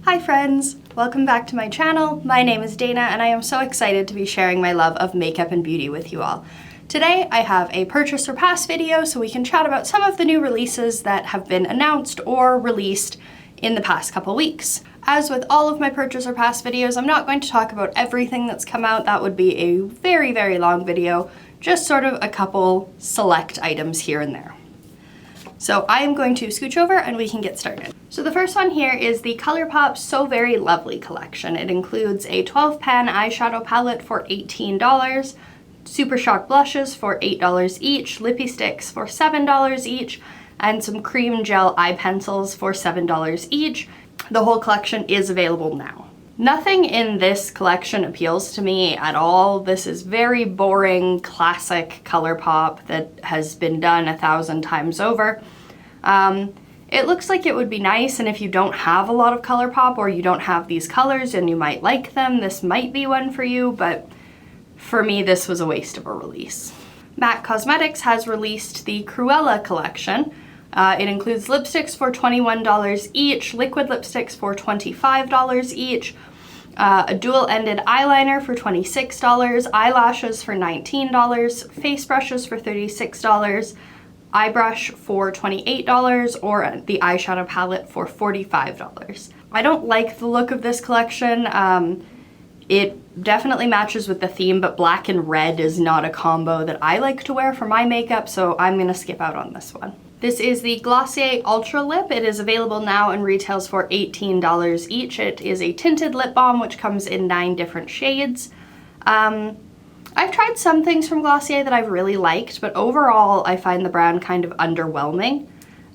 Hi friends! Welcome back to my channel. My name is Dana and I am so excited to be sharing my love of makeup and beauty with you all. Today I have a purchase or pass video so we can chat about some of the new releases that have been announced or released in the past couple weeks. As with all of my purchase or pass videos, I'm not going to talk about everything that's come out. That would be a very, very long video. Just sort of a couple select items here and there. So I am going to scooch over and we can get started. So the first one here is the Colourpop So Very Lovely collection. It includes a 12-pan eyeshadow palette for $18, Super Shock blushes for $8 each, lippy sticks for $7 each, and some cream gel eye pencils for $7 each. The whole collection is available now. Nothing in this collection appeals to me at all. This is very boring, classic Colourpop that has been done 1,000 times over. It looks like it would be nice, and if you don't have a lot of Colourpop or you don't have these colors and you might like them, this might be one for you, but for me this was a waste of a release. MAC Cosmetics has released the Cruella collection. It includes lipsticks for $21 each, liquid lipsticks for $25 each, a dual-ended eyeliner for $26, eyelashes for $19, face brushes for $36, eye brush for $28, or the eyeshadow palette for $45. I don't like the look of this collection. It definitely matches with the theme, but black and red is not a combo that I like to wear for my makeup, so I'm gonna skip out on this one. This is the Glossier Ultra Lip. It is available now and retails for $18 each. It is a tinted lip balm which comes in 9 different shades. I've tried some things from Glossier that I've really liked, but overall I find the brand kind of underwhelming.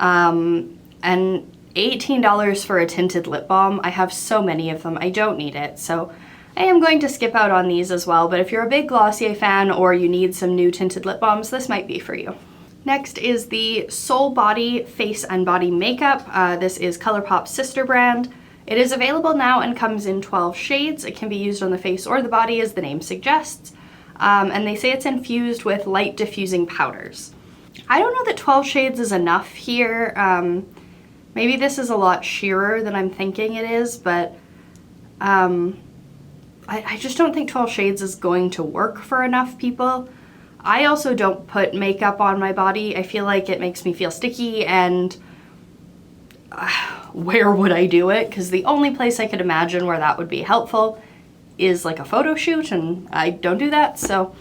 And $18 for a tinted lip balm, I have so many of them, I don't need it. So I am going to skip out on these as well, but if you're a big Glossier fan or you need some new tinted lip balms, this might be for you. Next is the Soul Body Face and Body Makeup. This is Colourpop's sister brand. It is available now and comes in 12 shades. It can be used on the face or the body as the name suggests. And they say it's infused with light diffusing powders. I don't know that 12 shades is enough here. Maybe this is a lot sheerer than I'm thinking it is, but I just don't think 12 shades is going to work for enough people. I also don't put makeup on my body. I feel like it makes me feel sticky, and where would I do it? Because the only place I could imagine where that would be helpful is like a photo shoot, and I don't do that, so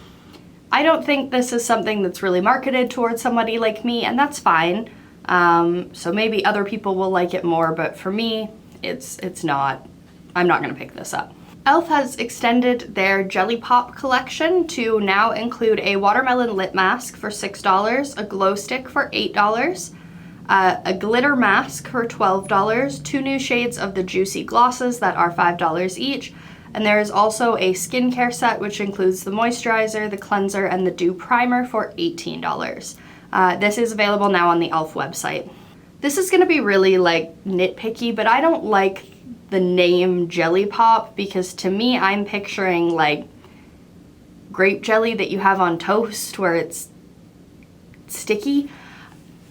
I don't think this is something that's really marketed towards somebody like me, and that's fine. So maybe other people will like it more, but for me, it's not. I'm not gonna pick this up. e.l.f. has extended their Jelly Pop collection to now include a watermelon lip mask for $6, a glow stick for $8, a glitter mask for $12, 2 new shades of the Juicy Glosses that are $5 each, and there is also a skincare set which includes the moisturizer, the cleanser, and the dew primer for $18. This is available now on the e.l.f. website. This is going to be really like nitpicky, but I don't like the name Jelly Pop because to me I'm picturing like grape jelly that you have on toast where it's sticky.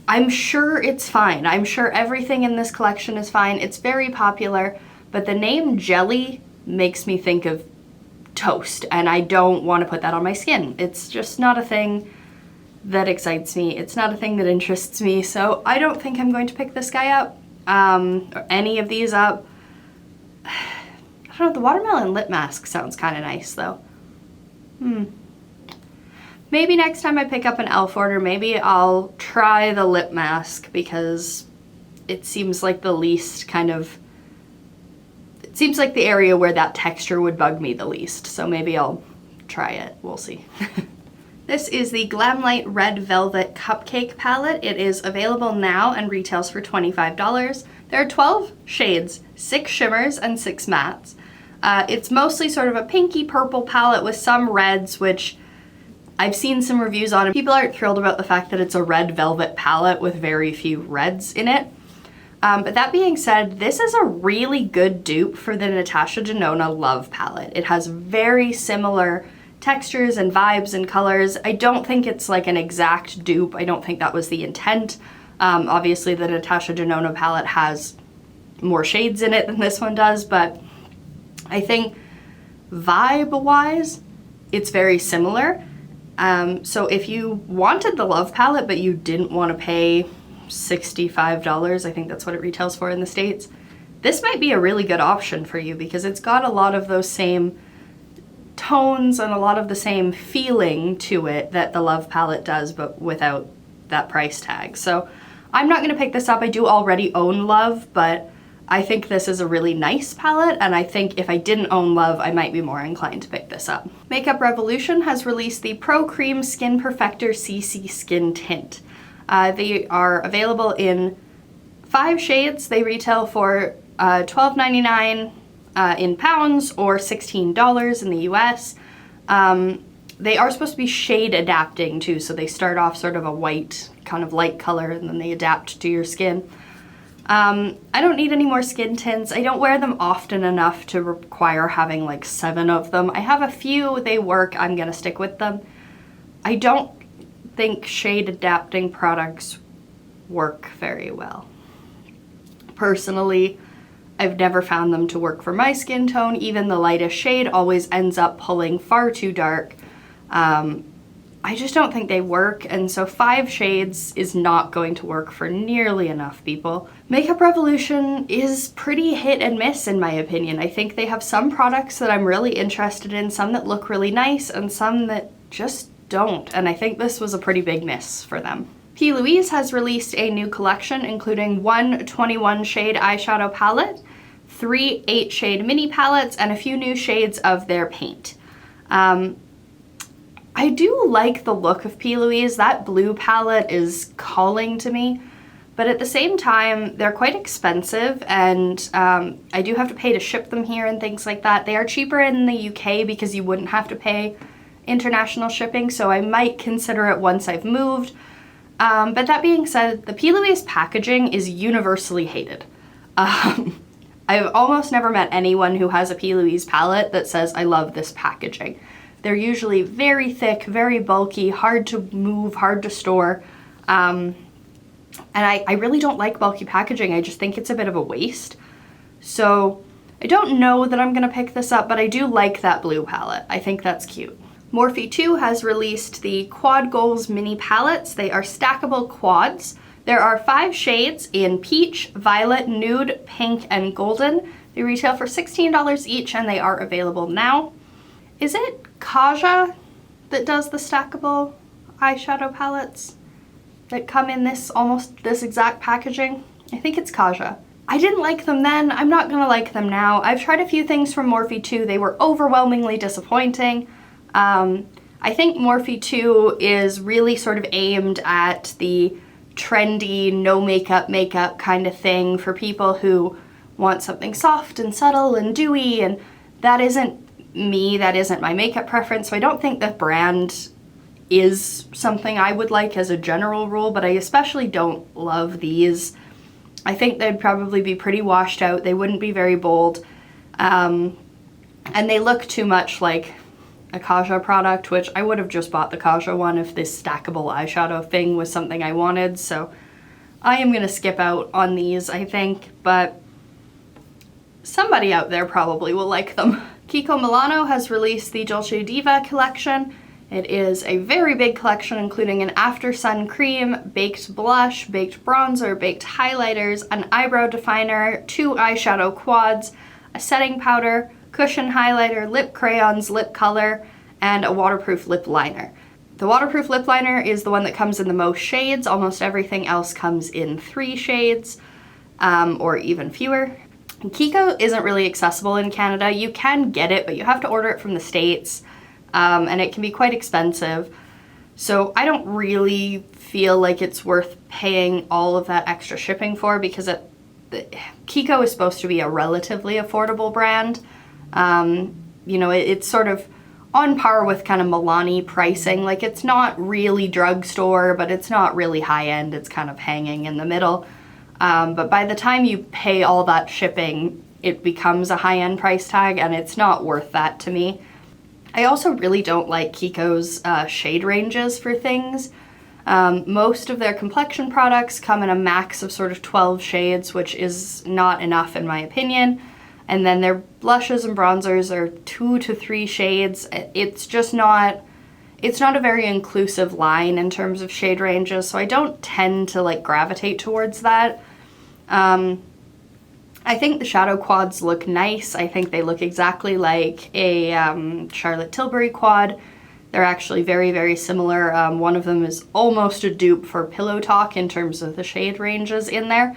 I'm sure it's fine. I'm sure everything in this collection is fine. It's very popular, but the name jelly makes me think of toast, and I don't want to put that on my skin. It's just not a thing that excites me. It's not a thing that interests me, so I don't think I'm going to pick this guy up, or any of these up. I don't know, the watermelon lip mask sounds kind of nice though. Maybe next time I pick up an e.l.f. order, maybe I'll try the lip mask because it seems like the least kind of, it seems like the area where that texture would bug me the least, so maybe I'll try it. We'll see. This is the Glam Light Red Velvet Cupcake palette. It is available now and retails for $25. There are 12 shades, 6 shimmers and 6 mattes. It's mostly sort of a pinky purple palette with some reds, which I've seen some reviews on, and people aren't thrilled about the fact that it's a red velvet palette with very few reds in it. But that being said, this is a really good dupe for the Natasha Denona Love palette. It has very similar textures and vibes and colors. I don't think it's like an exact dupe. I don't think that was the intent. Obviously the Natasha Denona palette has more shades in it than this one does, but I think vibe-wise, it's very similar. So if you wanted the Love palette, but you didn't want to pay $65, I think that's what it retails for in the States, this might be a really good option for you because it's got a lot of those same tones and a lot of the same feeling to it that the Love palette does, but without that price tag. So I'm not going to pick this up. I do already own Love, but I think this is a really nice palette, and I think if I didn't own Love, I might be more inclined to pick this up. Makeup Revolution has released the Pro Cream Skin Perfector CC Skin Tint. They are available in 5 shades. They retail for $12.99 in pounds or $16 in the US. They are supposed to be shade adapting too, so they start off sort of a white kind of light color and then they adapt to your skin. I don't need any more skin tints. I don't wear them often enough to require having like 7 of them. I have a few, they work, I'm gonna stick with them. I don't think shade adapting products work very well. Personally, I've never found them to work for my skin tone. Even the lightest shade always ends up pulling far too dark. I just don't think they work, and so 5 shades is not going to work for nearly enough people. Makeup Revolution is pretty hit and miss in my opinion. I think they have some products that I'm really interested in, some that look really nice, and some that just don't, and I think this was a pretty big miss for them. P. Louise has released a new collection including 1 21 shade eyeshadow palette, 3 8 shade mini palettes, and a few new shades of their paint. I do like the look of P. Louise. That blue palette is calling to me, but at the same time, they're quite expensive, and I do have to pay to ship them here and things like that. They are cheaper in the UK because you wouldn't have to pay international shipping, so I might consider it once I've moved. But that being said, the P. Louise packaging is universally hated. I've almost never met anyone who has a P. Louise palette that says, I love this packaging. They're usually very thick, very bulky, hard to move, hard to store. And I really don't like bulky packaging. I just think it's a bit of a waste. So I don't know that I'm gonna pick this up, but I do like that blue palette. I think that's cute. Morphe 2 has released the Quad Goals mini palettes. They are stackable quads. There are 5 shades in peach, violet, nude, pink, and golden. They retail for $16 each and they are available now. Is it Kaja that does the stackable eyeshadow palettes that come in almost this exact packaging? I think it's Kaja. I didn't like them then, I'm not gonna like them now. I've tried a few things from Morphe 2, they were overwhelmingly disappointing. I think Morphe 2 is really sort of aimed at the trendy, no makeup kind of thing for people who want something soft and subtle and dewy, and that isn't me, that isn't my makeup preference, so I don't think the brand is something I would like as a general rule, but I especially don't love these. I think they'd probably be pretty washed out, they wouldn't be very bold, and they look too much like a Kaja product, which I would have just bought the Kaja one if this stackable eyeshadow thing was something I wanted, so I am gonna skip out on these, I think, but somebody out there probably will like them. Kiko Milano has released the Dolce Diva collection. It is a very big collection including an after sun cream, baked blush, baked bronzer, baked highlighters, an eyebrow definer, 2 eyeshadow quads, a setting powder, cushion highlighter, lip crayons, lip color, and a waterproof lip liner. The waterproof lip liner is the one that comes in the most shades. Almost everything else comes in 3 shades or even fewer. Kiko isn't really accessible in Canada. You can get it, but you have to order it from the States, and it can be quite expensive. So I don't really feel like it's worth paying all of that extra shipping for because Kiko is supposed to be a relatively affordable brand. You know, it's sort of on par with kind of Milani pricing. Like, it's not really drugstore, but it's not really high-end. It's kind of hanging in the middle. But by the time you pay all that shipping, it becomes a high-end price tag, and it's not worth that to me. I also really don't like Kiko's shade ranges for things. Most of their complexion products come in a max of sort of 12 shades, which is not enough in my opinion. And then their blushes and bronzers are 2 to 3 shades. It's just not, it's not a very inclusive line in terms of shade ranges, so I don't tend to like gravitate towards that. I think the shadow quads look nice. I think they look exactly like a Charlotte Tilbury quad. They're actually very, very similar. One of them is almost a dupe for Pillow Talk in terms of the shade ranges in there.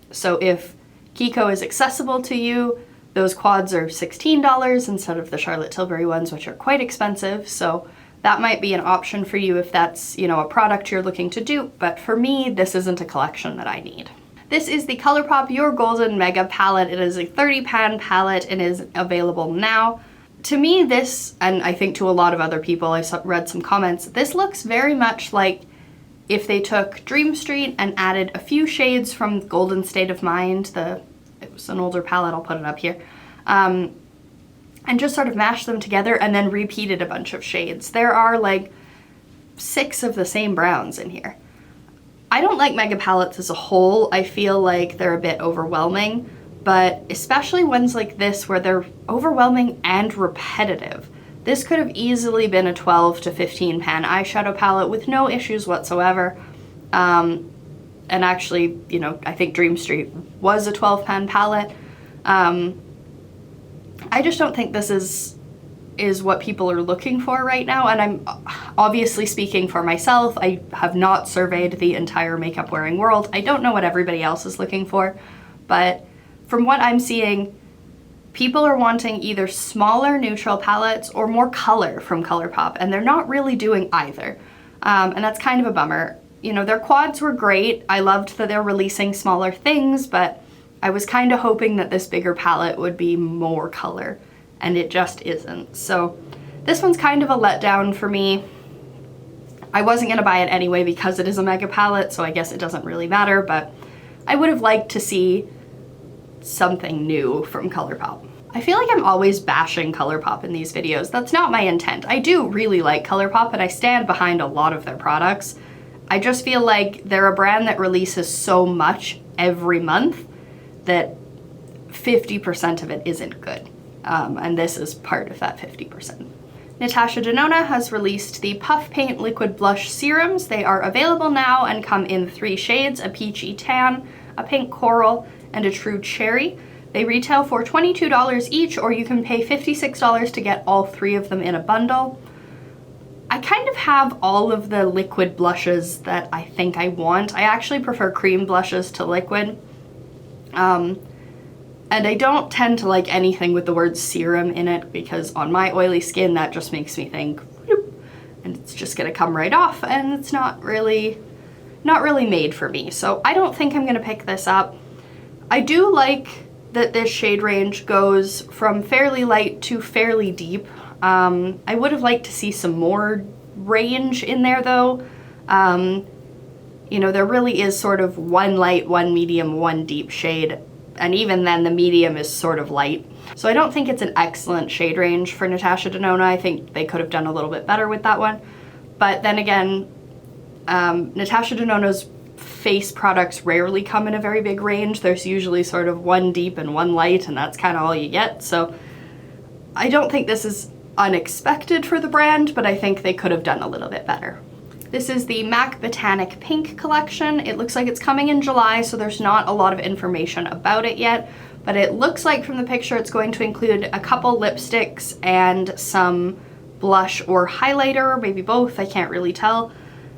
So if Kiko is accessible to you, those quads are $16 instead of the Charlotte Tilbury ones, which are quite expensive. So that might be an option for you if that's, you know, a product you're looking to dupe. But for me, this isn't a collection that I need. This is the Colourpop Your Golden Mega Palette. It is a 30 pan palette and is available now. To me, this, and I think to a lot of other people, I read some comments, this looks very much like if they took Dream Street and added a few shades from Golden State of Mind, it was an older palette, I'll put it up here, and just sort of mashed them together and then repeated a bunch of shades. There are like 6 of the same browns in here. I don't like mega palettes as a whole. I feel like they're a bit overwhelming, but especially ones like this where they're overwhelming and repetitive. This could have easily been a 12 to 15 pan eyeshadow palette with no issues whatsoever. And actually, you know, I think Dream Street was a 12 pan palette. I just don't think this is what people are looking for right now, and I'm obviously speaking for myself. I have not surveyed the entire makeup wearing world. I don't know what everybody else is looking for, but from what I'm seeing, people are wanting either smaller neutral palettes or more color from Colourpop, and they're not really doing either, and that's kind of a bummer. You know, their quads were great. I loved that they're releasing smaller things, but I was kind of hoping that this bigger palette would be more color, and it just isn't. So this one's kind of a letdown for me. I wasn't gonna buy it anyway because it is a mega palette, so I guess it doesn't really matter, but I would have liked to see something new from Colourpop. I feel like I'm always bashing Colourpop in these videos. That's not my intent. I do really like Colourpop and I stand behind a lot of their products. I just feel like they're a brand that releases so much every month that 50% of it isn't good. And this is part of that 50%. Natasha Denona has released the Puff Paint Liquid Blush Serums. They are available now and come in 3 shades, a peachy tan, a pink coral, and a true cherry. They retail for $22 each, or you can pay $56 to get all 3 of them in a bundle. I kind of have all of the liquid blushes that I think I want. I actually prefer cream blushes to liquid. And I don't tend to like anything with the word serum in it because on my oily skin that just makes me think, whoop, and it's just gonna come right off, and it's not really made for me. So I don't think I'm gonna pick this up. I do like that this shade range goes from fairly light to fairly deep. I would have liked to see some more range in there though. You know, there really is sort of 1 light, 1 medium, 1 deep shade. And even then the medium is sort of light. So I don't think it's an excellent shade range for Natasha Denona. I think they could have done a little bit better with that one. But then again, Natasha Denona's face products rarely come in a very big range. There's usually sort of 1 deep and 1 light, and that's kind of all you get. So I don't think this is unexpected for the brand, but I think they could have done a little bit better. This is the MAC Botanic Pink collection. It looks like it's coming in July, so there's not a lot of information about it yet, but it looks like from the picture it's going to include a couple lipsticks and some blush or highlighter, or maybe both, I can't really tell.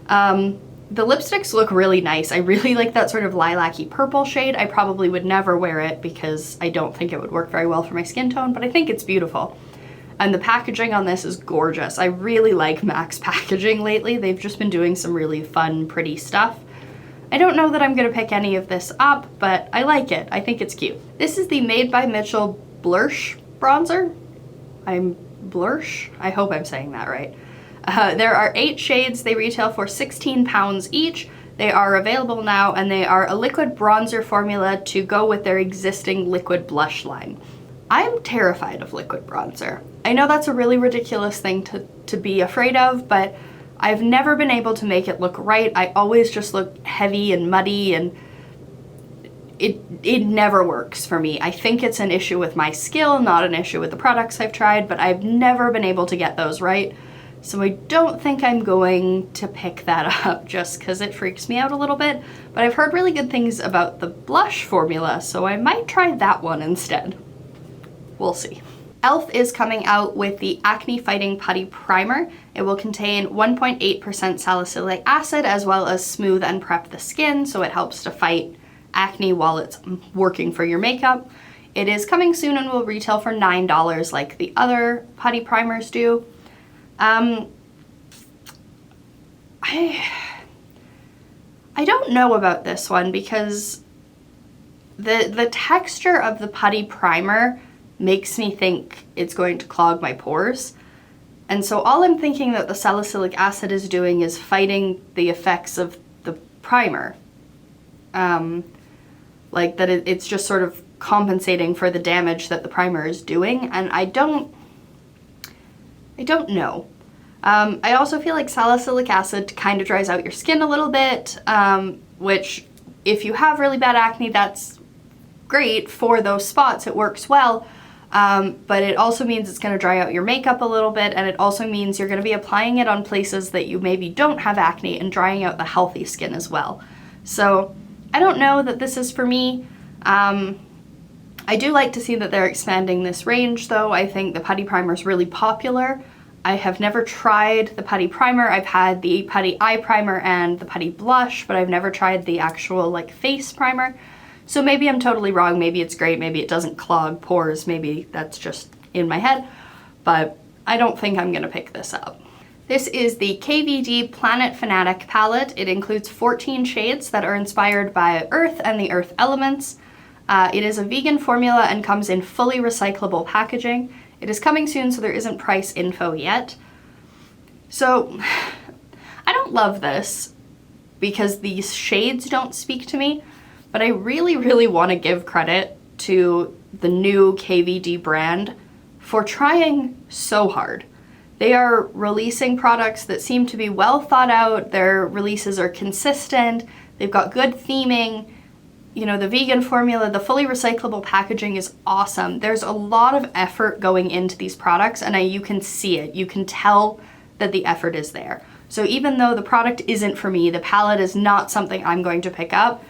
The lipsticks look really nice. I really like that sort of lilac-y purple shade. I probably would never wear it because I don't think it would work very well for my skin tone, but I think it's beautiful. And the packaging on this is gorgeous. I really like MAC's packaging lately. They've just been doing some really fun, pretty stuff. I don't know that I'm gonna pick any of this up, but I like it. I think it's cute. This is the Made by Mitchell Blursch bronzer. Blursch? I hope I'm saying that right. There are 8 shades. They retail for £16 each. They are available now, and they are a liquid bronzer formula to go with their existing liquid blush line. I'm terrified of liquid bronzer. I know that's a really ridiculous thing to be afraid of, but I've never been able to make it look right. I always just look heavy and muddy, and it never works for me. I think it's an issue with my skill, not an issue with the products I've tried, but I've never been able to get those right. So I don't think I'm going to pick that up just because it freaks me out a little bit. But I've heard really good things about the blush formula, so I might try that one instead. We'll see. e.l.f. is coming out with the Acne Fighting Putty Primer. It will contain 1.8% salicylic acid as well as smooth and prep the skin, so it helps to fight acne while it's working for your makeup. It is coming soon and will retail for $9 like the other putty primers do. I don't know about this one because the texture of the putty primer makes me think it's going to clog my pores. And so all I'm thinking that the salicylic acid is doing is fighting the effects of the primer. Like that it's just sort of compensating for the damage that the primer is doing, and I don't know. I also feel like salicylic acid kind of dries out your skin a little bit, which if you have really bad acne, that's great for those spots. It works well, but it also means it's going to dry out your makeup a little bit, and it also means you're going to be applying it on places that you maybe don't have acne and drying out the healthy skin as well. So I don't know that this is for me. I do like to see that they're expanding this range though. I think the putty primer is really popular. I have never tried the putty primer. I've had the putty eye primer and the putty blush, but I've never tried the actual like face primer. So maybe I'm totally wrong. Maybe it's great. Maybe it doesn't clog pores. Maybe that's just in my head, but I don't think I'm gonna pick this up. This is the Kvd Planet Fanatic palette. It includes 14 shades that are inspired by Earth and the Earth elements. It is a vegan formula and comes in fully recyclable packaging. It is coming soon, so there isn't price info yet. So I don't love this because these shades don't speak to me, but I really, really want to give credit to the new Kvd brand for trying so hard. They are releasing products that seem to be well thought out. Their releases are consistent. They've got good theming. You know, the vegan formula, the fully recyclable packaging is awesome. There's a lot of effort going into these products, and you can see it. You can tell that the effort is there. So even though the product isn't for me, the palette is not something I'm going to pick up,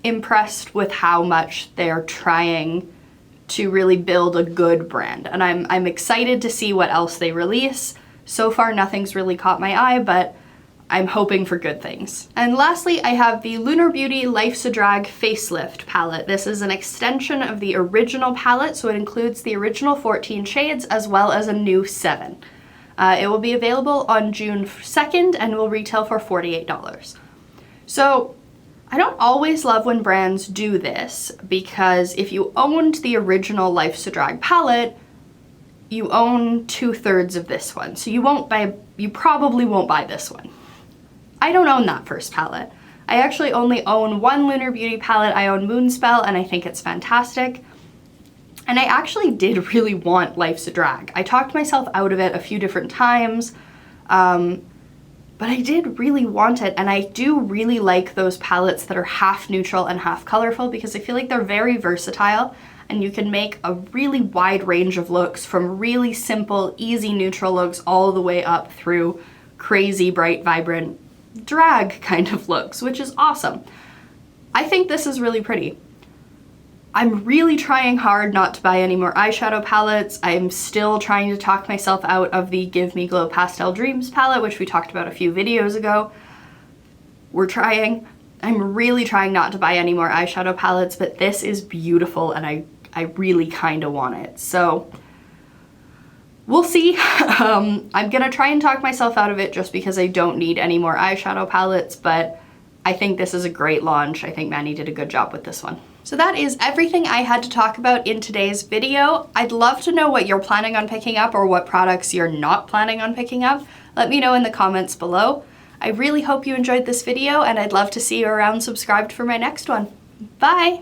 impressed with how much they're trying to really build a good brand. And I'm excited to see what else they release. So far, nothing's really caught my eye, but I'm hoping for good things. And lastly, I have the Lunar Beauty Life's a Drag Facelift palette. This is an extension of the original palette, so it includes the original 14 shades as well as a new 7. It will be available on June 2nd and will retail for $48. So I don't always love when brands do this, because if you owned the original Life's a Drag palette, you own 2/3 of this one. So you probably won't buy this one. I don't own that first palette. I actually only own one Lunar Beauty palette. I own Moonspell, and I think it's fantastic. And I actually did really want Life's a Drag. I talked myself out of it a few different times, but I did really want it, and I do really like those palettes that are half neutral and half colorful because I feel like they're very versatile, and you can make a really wide range of looks from really simple, easy neutral looks all the way up through crazy, bright, vibrant drag kind of looks, which is awesome. I think this is really pretty. I'm really trying hard not to buy any more eyeshadow palettes. I'm still trying to talk myself out of the Give Me Glow Pastel Dreams palette, which we talked about a few videos ago. We're trying. I'm really trying not to buy any more eyeshadow palettes, but this is beautiful and I really kind of want it. So we'll see. I'm gonna try and talk myself out of it just because I don't need any more eyeshadow palettes, but I think this is a great launch. I think Manny did a good job with this one. So that is everything I had to talk about in today's video. I'd love to know what you're planning on picking up or what products you're not planning on picking up. Let me know in the comments below. I really hope you enjoyed this video, and I'd love to see you around subscribed for my next one. Bye!